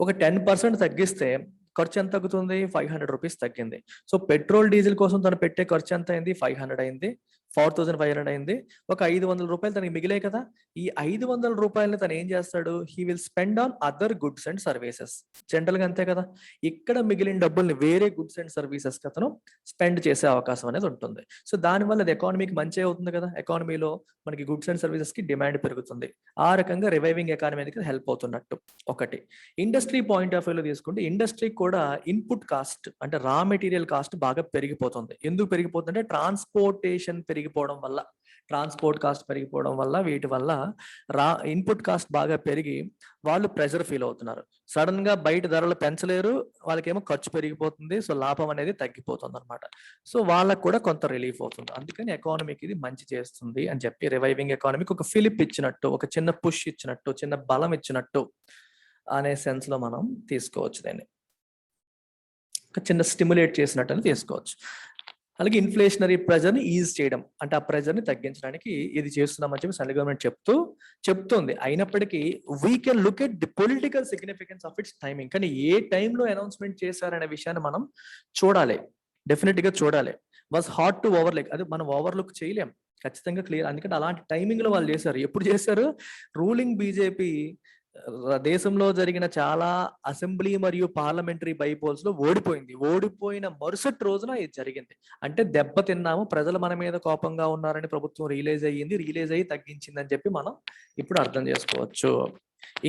ఒక 10% తగ్గిస్తే ఖర్చు ఎంత తగ్గుతుంది? 500 రూపీస్ తగ్గింది. సో పెట్రోల్ డీజిల్ కోసం తను పెట్టే ఖర్చు ఎంత అయింది? 500 అయింది, 4,500 అయింది. ఒక 500 రూపాయలు తనకి మిగిలే కదా. ఈ 500 రూపాయలని తను ఏం చేస్తాడు? He will spend on other goods and services. General గా అంతే కదా. ఇక్కడ మిగిలిన డబ్బుల్ని వేరే గుడ్స్ అండ్ సర్వీసెస్ కి అతను స్పెండ్ చేసే అవకాశం అనేది ఉంటుంది. సో దానివల్ల అది ఎకానమీకి మంచి అవుతుంది కదా. ఎకానమీలో మనకి గుడ్స్ అండ్ సర్వీసెస్ కి డిమాండ్ పెరుగుతుంది. ఆ రకంగా రివైవింగ్ ఎకానమీకి హెల్ప్ అవుతున్నట్టు. ఒకటి ఇండస్ట్రీ పాయింట్ ఆఫ్ వ్యూలో తీసుకుంటే, ఇండస్ట్రీ కూడా ఇన్పుట్ కాస్ట్ అంటే రా మెటీరియల్ కాస్ట్ బాగా పెరిగిపోతుంది. ఎందుకు పెరిగిపోతుందంటే ట్రాన్స్పోర్టేషన్ పెరిగిపోవడం వల్ల, ట్రాన్స్పోర్ట్ కాస్ట్ పెరిగిపోవడం వల్ల, వీటి వల్ల ఇన్పుట్ కాస్ట్ బాగా పెరిగి వాళ్ళు ప్రెషర్ ఫీల్ అవుతున్నారు. సడన్ గా బయట ధరలు పెంచలేరు, వాళ్ళకేమో ఖర్చు పెరిగిపోతుంది. సో లాభం అనేది తగ్గిపోతుంది అనమాట. సో వాళ్ళకు కూడా కొంత రిలీఫ్ అవుతుంది. అందుకని ఎకానమీకి ఇది మంచి చేస్తుంది అని చెప్పి, రివైవింగ్ ఎకానమీకి ఒక ఫిలిప్ ఇచ్చినట్టు, ఒక చిన్న పుష్ ఇచ్చినట్టు, చిన్న బలం ఇచ్చినట్టు అనే సెన్స్ లో మనం తీసుకోవచ్చు. దాన్ని ఒక చిన్న స్టిమ్యులేట్ చేసినట్టు అని తీసుకోవచ్చు. అలాగే ఇన్ఫ్లేషనరీ ప్రెజర్ ని ఈజ్ చేయడం అంటే ఆ ప్రెజర్ ని తగ్గించడానికి ఇది చేస్తున్నామని చెప్పి సెంట్రల్ గవర్నమెంట్ చెప్తుంది. అయినప్పటికీ we can look at the political significance of it's timing. కానీ ఏ టైంలో అనౌన్స్మెంట్ చేశారనే విషయాన్ని మనం చూడాలి, డెఫినెట్ గా చూడాలి. వాజ్ హార్డ్ టు ఓవర్లుక్, అది మనం ఓవర్లుక్ చేయలేం, ఖచ్చితంగా క్లియర్. అందుకంటే అలాంటి టైమింగ్ లో వాళ్ళు చేశారు. ఎప్పుడు చేశారు? రూలింగ్ బీజేపీ దేశంలో జరిగిన చాలా అసెంబ్లీ మరియు పార్లమెంటరీ బైపోల్స్ లో ఓడిపోయిన మరుసటి రోజున ఇది జరిగింది. అంటే దెబ్బ తిన్నాము, ప్రజలు మన మీద కోపంగా ఉన్నారని ప్రభుత్వం రియలైజ్ అయ్యి తగ్గించిందని చెప్పి మనం ఇప్పుడు అర్థం చేసుకోవచ్చు.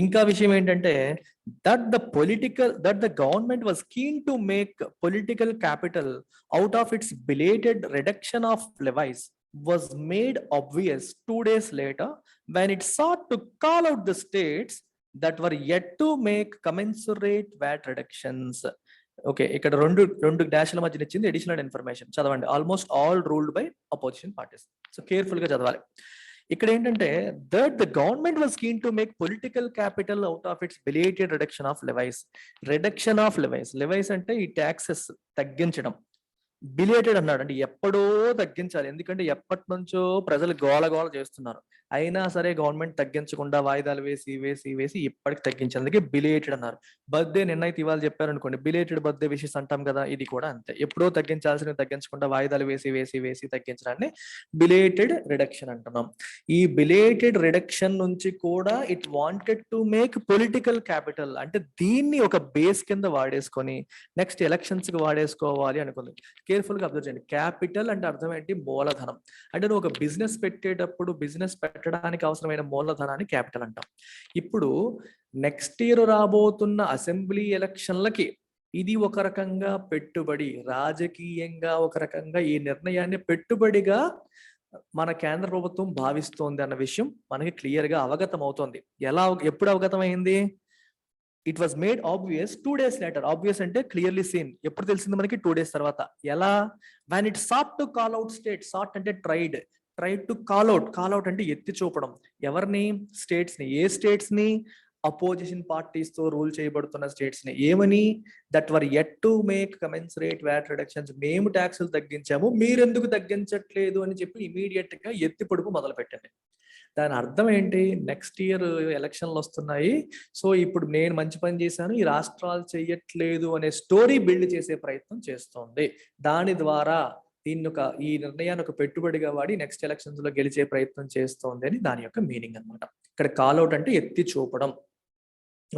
ఇంకా విషయం ఏంటంటే, that the government was keen to make political capital out of its belated reduction of levies was made obvious 2 days later when it sought to call out the states that were yet to make commensurate VAT reductions. Okay, ఇక్కడ రెండు డాష్ల మధ్య ఇచ్చింది additional information. చదవండి. Almost all ruled by opposition parties. So careful గా చదవాలి. ఇక్కడ ఏంటంటే, that the government was keen to make political capital out of its belated reduction of levies. Levies అంటే ఈ ట్యాక్సెస్ తగ్గించడం. బిలేటెడ్ అన్నాడు అంటే ఎప్పుడో తగ్గించాలి. ఎందుకంటే ఎప్పటి నుంచో ప్రజలు గోల చేస్తున్నారు, అయినా సరే గవర్నమెంట్ తగ్గించకుండా వాయిదాలు వేసి ఇప్పటికి తగ్గించాలి. అందుకే బిలేటెడ్ అన్నారు. బర్త్డే నిన్న ఇవాళ చెప్పారు అనుకోండి, బిలేటెడ్ బర్త్డే విషెస్ అంటాం కదా. ఇది కూడా అంతే, ఎప్పుడో తగ్గించాల్సిన తగ్గించకుండా వాయిదాలు వేసి తగ్గించడాన్ని బిలేటెడ్ రిడక్షన్ అంటున్నాం. ఈ బిలేటెడ్ రిడక్షన్ నుంచి కూడా it wanted to make political capital, అంటే దీన్ని ఒక బేస్ కింద వాడేసుకొని నెక్స్ట్ ఎలక్షన్స్ కి వాడేసుకోవాలి అనుకుంది. కేర్ఫుల్ గా అబ్జర్వ్ చేయండి. క్యాపిటల్ అంటే అర్థం ఏంటి? మూలధనం. అంటే నువ్వు ఒక బిజినెస్ పెట్టేటప్పుడు బిజినెస్ పెట్టడానికి అవసరమైన మూలధనాన్ని క్యాపిటల్ అంటాం. ఇప్పుడు నెక్స్ట్ ఇయర్ రాబోతున్న అసెంబ్లీ ఎలక్షన్లకి ఇది ఒక రకంగా పెట్టుబడి, రాజకీయంగా ఒక రకంగా ఈ నిర్ణయాన్ని పెట్టుబడిగా మన కేంద్ర ప్రభుత్వం భావిస్తోంది అన్న విషయం మనకి క్లియర్ గా అవగతం అవుతోంది. ఎప్పుడు అవగతం అయింది? It was made obvious 2 days later. Obvious అంటే క్లియర్లీ సీన్. ఎప్పుడు తెలిసింది మనకి? 2 days తర్వాత. ఎలా? when it sought to call out states. sought అంటే tried టు కాల్ అవుట్ అంటే ఎత్తి చూపడం. ఎవరిని? స్టేట్స్ ని. ఏ స్టేట్స్ ని? అపోజిషన్ పార్టీస్ తో రూల్ చేయబడుతున్న స్టేట్స్ ని. ఏమని? That were yet to make commensurate VAT reductions. మేము ట్యాక్సులు తగ్గించాము, మీరెందుకు తగ్గించట్లేదు అని చెప్పి ఇమీడియట్ గా ఎత్తి పొడుపు మొదలు పెట్టండి. దాని అర్థం ఏంటి? నెక్స్ట్ ఇయర్ ఎలక్షన్లు వస్తున్నాయి, సో ఇప్పుడు నేను మంచి పని చేశాను, ఈ రాష్ట్రాలు చెయ్యట్లేదు అనే స్టోరీ బిల్డ్ చేసే ప్రయత్నం చేస్తోంది. దాని ద్వారా ఈ నిర్ణయాన్ని ఒక పెట్టుబడిగా వాడి నెక్స్ట్ ఎలక్షన్స్ లో గెలిచే ప్రయత్నం చేస్తోంది అని దాని యొక్క మీనింగ్ అన్నమాట. ఇక్కడ కాల్అవుట్ అంటే ఎత్తి చూపడం.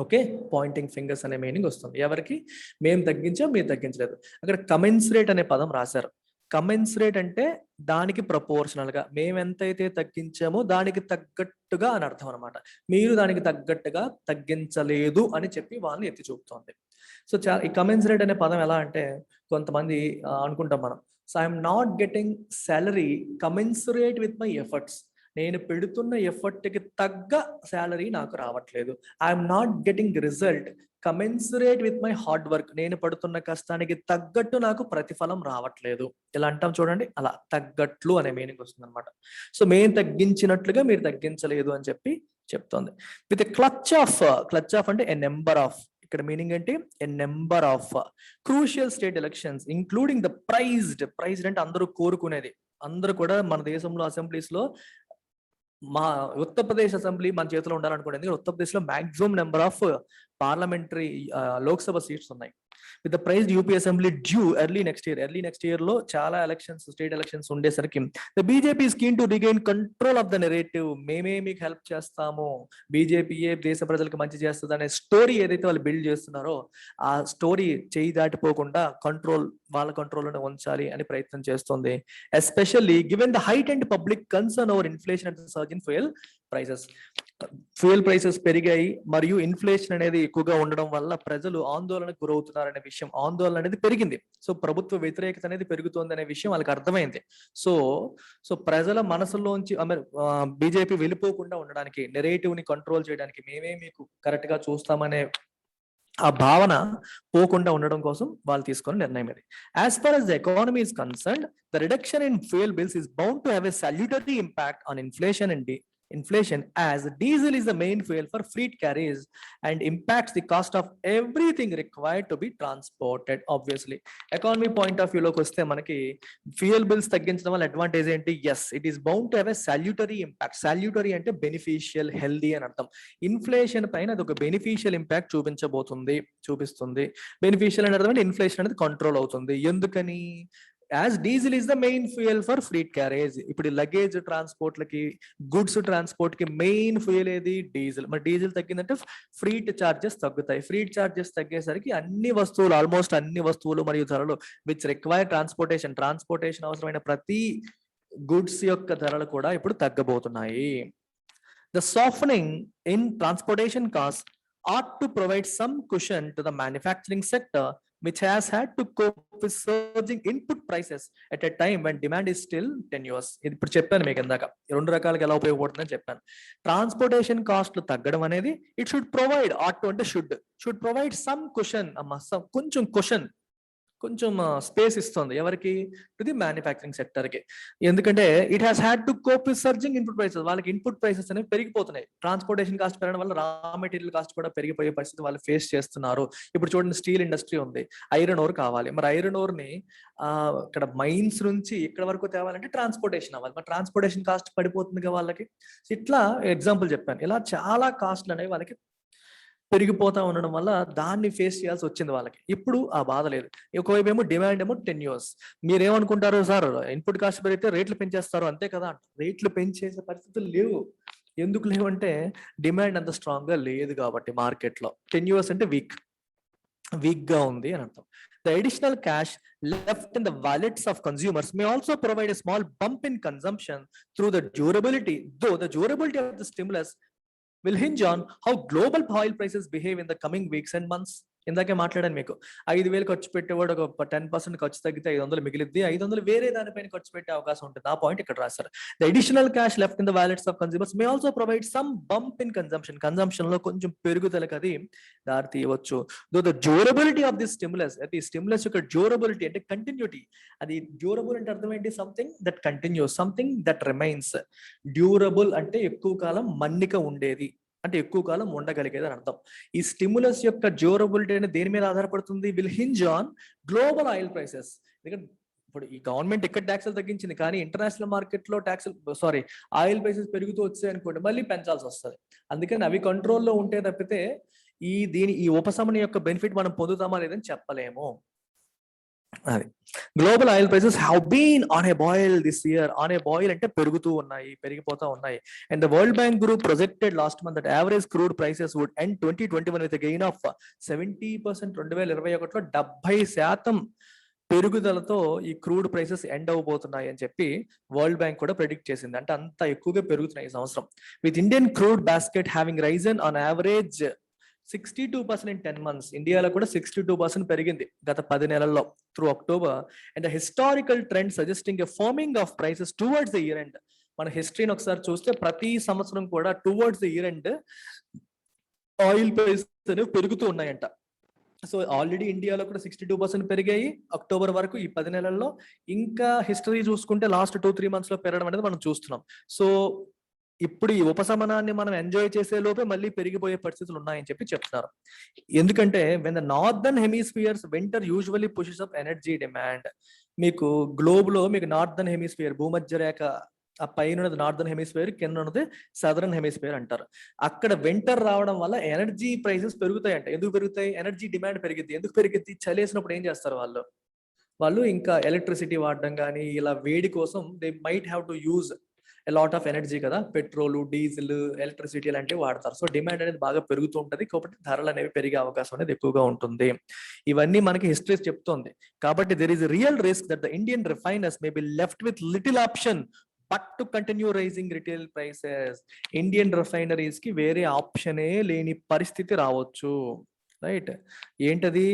ఓకే, పాయింటింగ్ ఫింగర్స్ అనే మీనింగ్ వస్తుంది. ఎవరికి? మేము తగ్గించాం, మీరు తగ్గించలేదు. అక్కడ కమెన్సరేట్ అనే పదం రాశారు. కమెన్సరేట్ అంటే దానికి ప్రపోర్షనల్ గా, మేము ఎంతైతే తగ్గించామో దానికి తగ్గట్టుగా అని అర్థం అనమాట. మీరు దానికి తగ్గట్టుగా తగ్గించలేదు అని చెప్పి వాళ్ళని ఎత్తి చూపుతోంది. సో ఈ కమెన్సరేట్ అనే పదం ఎలా అంటే, కొంతమంది అనుకుంటాం మనం, so I'm not getting salary commensurate with my efforts. నేను పెడుతున్న ఎఫర్ట్కి తగ్గ శాలరీ నాకు రావట్లేదు. I'm not getting result commensurate with my hard work. నేను పడుతున్న కష్టానికి తగ్గట్టు నాకు ప్రతిఫలం రావట్లేదు. ఇలా అంటాం చూడండి, అలా తగ్గట్లు అనే మీనింగ్ వస్తుంది అనమాట. సో మేము తగ్గించినట్లుగా మీరు తగ్గించలేదు అని చెప్పి చెప్తోంది. విత్ క్లచ్ ఆఫ్ అంటే ఎ నెంబర్ ఆఫ్. ఇక్కడ మీనింగ్ ఏంటి? A number of crucial state elections including the prized అంటే అందరూ కోరుకునేది. అందరూ కూడా మన దేశంలో అసెంబ్లీస్ లో, మా ఉత్తరప్రదేశ్ అసెంబ్లీ మన చేతిలో ఉండాలనుకోండి, ఎందుకంటే ఉత్తరప్రదేశ్ లో maximum number of parliamentary Lok Sabha seats ఉన్నాయి. With the prized UP assembly due early next year లో చాలా ఎలక్షన్స్, స్టేట్ ఎలక్షన్స్ ఉండేసరికి the BJP is keen to regain control of the narrative. మేమే మీకు హెల్ప్ చేస్తాము, బీజేపీయే దేశ ప్రజలకు మంచి చేస్తుంది అనే స్టోరీ ఏదైతే వాళ్ళు బిల్డ్ చేస్తున్నారో, ఆ స్టోరీ చేయి దాటిపోకుండా వాళ్ళ కంట్రోల్లోనే ఉంచాలి అని ప్రయత్నం చేస్తుంది. Especially given the height and public concern over inflation and surge in fuel prices పెరిగాయి మరియు ఇన్ఫ్లేషన్ అనేది ఎక్కువగా ఉండడం వల్ల ప్రజలు ఆందోళనకు గురవుతున్నారనే విషయం, ఆందోళన అనేది పెరిగింది. సో ప్రభుత్వ వ్యతిరేకత అనేది పెరుగుతోంది అనే విషయం వాళ్ళకి అర్థమైంది. సో ప్రజల మనసులోంచి బీజేపీ వెళ్ళిపోకుండా ఉండడానికి, నెరేటివ్ ని కంట్రోల్ చేయడానికి, మేమే మీకు కరెక్ట్ గా చూస్తామనే ఆ భావన పోకుండా ఉండడం కోసం వాళ్ళు తీసుకున్న నిర్ణయం ఇది. As far as the economy is concerned, the reduction in fuel bills is bound to have a salutary impact on inflation as diesel is the main fuel for freight carriers and impacts the cost of everything required to be transported. Obviously economy point of view loki vaste manaki fuel bills తగ్గించడం వల్ల advantage ఏంటి? yes, it is bound to have a salutary impact. salutary అంటే beneficial, healthy అని అర్థం. Inflation పైన అది ఒక beneficial impact చూపిస్తుంది. బెనిఫిషియల్ అని అర్థం అంటే ఇన్ఫ్లేషన్ అనేది కంట్రోల్ అవుతుంది. ఎందుకని? As diesel is the main fuel for freight carriage. ఇప్పుడు లగేజ్ ట్రాన్స్పోర్ట్ లకి, గుడ్స్ ట్రాన్స్పోర్ట్ కి మెయిన్ ఫ్యూయల్ ఏది? డీజిల్. మరి డీజిల్ తగ్గిందంటే ఫ్రీట్ చార్జెస్ తగ్గుతాయి. ఫ్రీట్ చార్జెస్ తగ్గేసరికి ఆల్మోస్ట్ అన్ని వస్తువులు మరియు ధరలు విచ్ రిక్వైర్ ట్రాన్స్పోర్టేషన్ అవసరమైన ప్రతి గుడ్స్ యొక్క ధరలు కూడా ఇప్పుడు తగ్గబోతున్నాయి. The softening in transportation cost ought to provide some cushion to the manufacturing sector, which has had to cope with surging input prices at a time when demand is still tenuous. ఇది ఇప్పుడు చెప్పాను మీకు ఇందాక, రెండు రకాలుగా ఎలా ఉపయోగపడుతుందని చెప్పాను. ట్రాన్స్పోర్టేషన్ కాస్ట్లు తగ్గడం అనేది ఇట్ షుడ్ ప్రొవైడ్, ఆట్ అంటే షుడ్ ప్రొవైడ్ సమ్ కుషన్, కొంచెం స్పేస్ ఇస్తుంది. ఎవరికి? టు ది మ్యానుఫ్యాక్చరింగ్ సెక్టర్ కి. ఎందుకంటే it has had to cope with surging input prices. వాళ్ళకి ఇన్పుట్ ప్రైసెస్ అనేవి పెరిగిపోతున్నాయి. ట్రాన్స్పోర్టేషన్ కాస్ట్ పెరగడం వల్ల రా మెటీరియల్ కాస్ట్ కూడా పెరిగిపోయే పరిస్థితి వాళ్ళు ఫేస్ చేస్తున్నారు. ఇప్పుడు చూడండి, స్టీల్ ఇండస్ట్రీ ఉంది, ఐరన్ ఓర్ కావాలి. మరి ఐరన్ ఓర్ ని ఇక్కడ మైన్స్ నుంచి ఇక్కడ వరకు తేవాలంటే ట్రాన్స్పోర్టేషన్ అవ్వాలి. మరి ట్రాన్స్పోర్టేషన్ కాస్ట్ పడిపోతుంది వాళ్ళకి. ఇట్లా ఎగ్జాంపుల్ చెప్పాను. ఇలా చాలా కాస్ట్లు అనేవి వాళ్ళకి పెరిగిపోతా ఉండడం వల్ల దాన్ని ఫేస్ చేయాల్సి వచ్చింది వాళ్ళకి. ఇప్పుడు ఆ బాధ లేదు. ఒకవైపు ఏమో డిమాండ్ ఏమో 10 years. మీరేమనుకుంటారు, సార్ ఇన్పుట్ కాస్ట్ పెరిగితే రేట్లు పెంచేస్తారు అంతే కదా? రేట్లు పెంచేసే పరిస్థితులు లేవు. ఎందుకు లేవంటే డిమాండ్ అంత స్ట్రాంగ్ గా లేదు కాబట్టి మార్కెట్ లో. 10 years అంటే వీక్ గా ఉంది అని అర్థం. The additional cash left in the wallets of consumers may also provide a small bump in consumption through the durability, though the durability of the stimulus will hinge on how global oil prices behave in the coming weeks and months. ఇందాకే మాట్లాడాను మీకు 5,000 ఖర్చు పెట్టేవాడు ఒక 10% ఖర్చు తగ్గితే 500 మిగిలిద్ది, 500 వేరే దానిపైన ఖర్చు పెట్టే అవకాశం ఉంటుంది. ఆ పాయింట్ ఇక్కడ రాశారు. The additional cash left in the wallets of consumers may also provide some bump in consumption లో కొంచెం పెరుగుదలకు అది దారి తీయవచ్చు. Though the durability of this stimulus, అయితే ఈ స్టిమ్యులస్ యొక్క డ్యూరబిలిటీ అంటే కంటిన్యూటీ, అది డ్యూరబుల్ అంటే అర్థం ఏంటి? Something that continuous, something that remains. Durable అంటే ఎక్కువ కాలం మన్నిక ఉండేది, అంటే ఎక్కువ కాలం ఉండగలిగేది అని అర్థం. ఈ స్టిమ్యులస్ యొక్క డ్యూరబిలిటీ అనేది దేని మీద ఆధారపడుతుంది? Will hinge on global oil prices. ఎందుకంటే ఇప్పుడు ఈ గవర్నమెంట్ ఇక్కడ ట్యాక్సులు తగ్గించింది, కానీ ఇంటర్నేషనల్ మార్కెట్ లో ఆయిల్ ప్రైసెస్ పెరుగుతూ వచ్చాయి అనుకోండి, మళ్ళీ పెంచాల్సి వస్తుంది. అందుకని అవి కంట్రోల్లో ఉంటే తప్పితే ఈ ఉపశమన యొక్క బెనిఫిట్ మనం పొందుతామా లేదని చెప్పలేము. అది global oil prices have been on a boil this year. On a boil అంటే పెరుగుతూ ఉన్నాయి, పెరిగిపోతా ఉన్నాయి. And the World Bank Group projected last month that average crude prices would end 2021 with gain of 70%. 2021లో 70% పెరుగుదలతో ఈ క్రూడ్ ప్రైసెస్ ఎండ్ అవబోతున్నాయి అని చెప్పి వరల్డ్ బ్యాంక్ కూడా ప్రెడిక్ట్ చేసింది. అంటే అంత ఎక్కువగా పెరుగుతున్నాయి ఈ సంవత్సరం. With Indian crude basket having Ryzen on average 62% in 10 months. ఇండియాలో కూడా 62% పెరిగింది గత 10 నెలల్లో through October. And the historical trend suggesting a farming of prices towards the year end. మన హిస్టరీని ఒకసారి చూస్తే ప్రతి సంవత్సరం కూడా towards the year end oil prices అనేవి పెరుగుతూ ఉన్నాయంట. సో ఆల్రెడీ ఇండియాలో కూడా 62% పెరిగాయి అక్టోబర్ వరకు ఈ 10 నెలల్లో. ఇంకా హిస్టరీ చూసుకుంటే లాస్ట్ 2-3 months లో పెరగడం అనేది మనం చూస్తున్నాం. సో ఇప్పుడు ఈ ఉపశమనాన్ని మనం ఎంజాయ్ చేసే లోపే మళ్ళీ పెరిగిపోయే పరిస్థితులు ఉన్నాయని చెప్పి చెప్తున్నారు. ఎందుకంటే when the northern hemispheres winter usually pushes up energy demand. మీకు గ్లోబ్ లో మీకు నార్దర్న్ హెమిస్ఫియర్, భూమధ్య రేఖ ఆ పైన ఉన్నది నార్దర్న్ హెమిస్ఫియర్, కింద ఉన్నది సదరన్ హెమిస్ఫియర్ అంటారు. అక్కడ వింటర్ రావడం వల్ల ఎనర్జీ ప్రైసెస్ పెరుగుతాయంట. ఎందుకు పెరుగుతాయి? ఎనర్జీ డిమాండ్ పెరిగిద్ది. ఎందుకు పెరిగిద్ది? చలేసినప్పుడు ఏం చేస్తారు వాళ్ళు ఇంకా ఎలక్ట్రిసిటీ వాడడం కానీ, ఇలా వేడి కోసం they might have to use lot of energy కదా, పెట్రోల్, డీజిల్, ఎలక్ట్రిసిటీ లాంటివి వాడతారు. సో డిమాండ్ అనేది బాగా పెరుగుతూ ఉంటుంది, కాబట్టి ధరలు అనేవి పెరిగే అవకాశం అనేది ఎక్కువగా ఉంటుంది. ఇవన్నీ మనకి హిస్టరీ చెప్తోంది. కాబట్టి there is real risk that the Indian refiners may be left with little option but to continue raising retail prices. Indian refineries కి వేరే ఆప్షనే లేని పరిస్థితి రావచ్చు. రైట్, ఏంటది?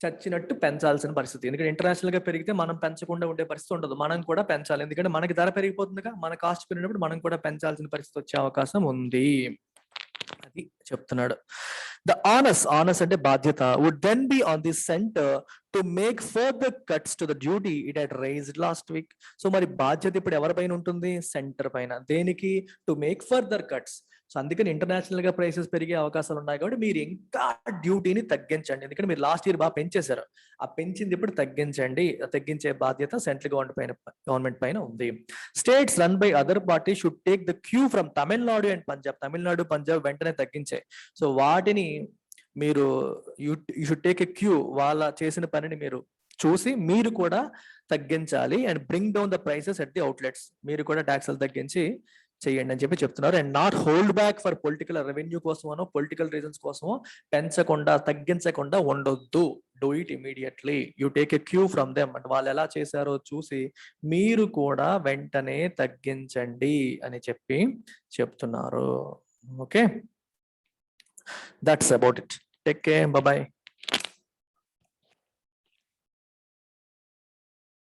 చచ్చినట్టు పెంచాల్సిన పరిస్థితి. ఎందుకంటే ఇంటర్నేషనల్ గా పెరిగితే మనం పెంచకుండా ఉండే పరిస్థితి ఉండదు, మనం కూడా పెంచాలి. ఎందుకంటే మనకి ధర పెరిగిపోతుందిగా, మన కాస్ట్ పెరిగినప్పుడు మనం కూడా పెంచాల్సిన పరిస్థితి వచ్చే అవకాశం ఉంది. అది చెప్తున్నాడు. ద ఆనస్ అంటే బాధ్యత would then be on the centre to make further cuts to the duty it had raised last week. So మరి బాధ్యత ఇప్పుడు ఎవరి పైన ఉంటుంది? సెంటర్ పైన. దేనికి? To make further cuts. So అందుకని ఇంటర్నేషనల్ గా ప్రైసెస్ పెరిగే అవకాశాలు ఉన్నాయి, కాబట్టి మీరు ఇంకా డ్యూటీని తగ్గించండి. ఎందుకంటే మీరు లాస్ట్ ఇయర్ బాగా పెంచేశారు, ఆ పెంచింది ఇప్పుడు తగ్గించండి. తగ్గించే బాధ్యత సెంట్రల్ గవర్నమెంట్ పైన ఉంది. States run by other party should take the cue from Tamil Nadu and Punjab. Tamil Nadu, Punjab వెంటనే తగ్గించాయి. సో వాటిని మీరు you should take a cue. వాళ్ళ చేసిన పనిని మీరు చూసి మీరు కూడా తగ్గించాలి. And bring down the prices at the outlets. మీరు కూడా ట్యాక్స్లు తగ్గించి చేయండి అని చెప్పి చెప్తున్నారు. And not hold back for political revenue కోసమో పొలిటికల్ రీజన్స్ కోసమో పెంచకుండా, తగ్గించకుండా ఉండొద్దు. Do it immediately. You take a queue from them. అంటే వాళ్ళు ఎలా చేశారో చూసి మీరు కూడా వెంటనే తగ్గించండి అని చెప్పి చెప్తున్నారు. Okay, that's about it. Take care, bye.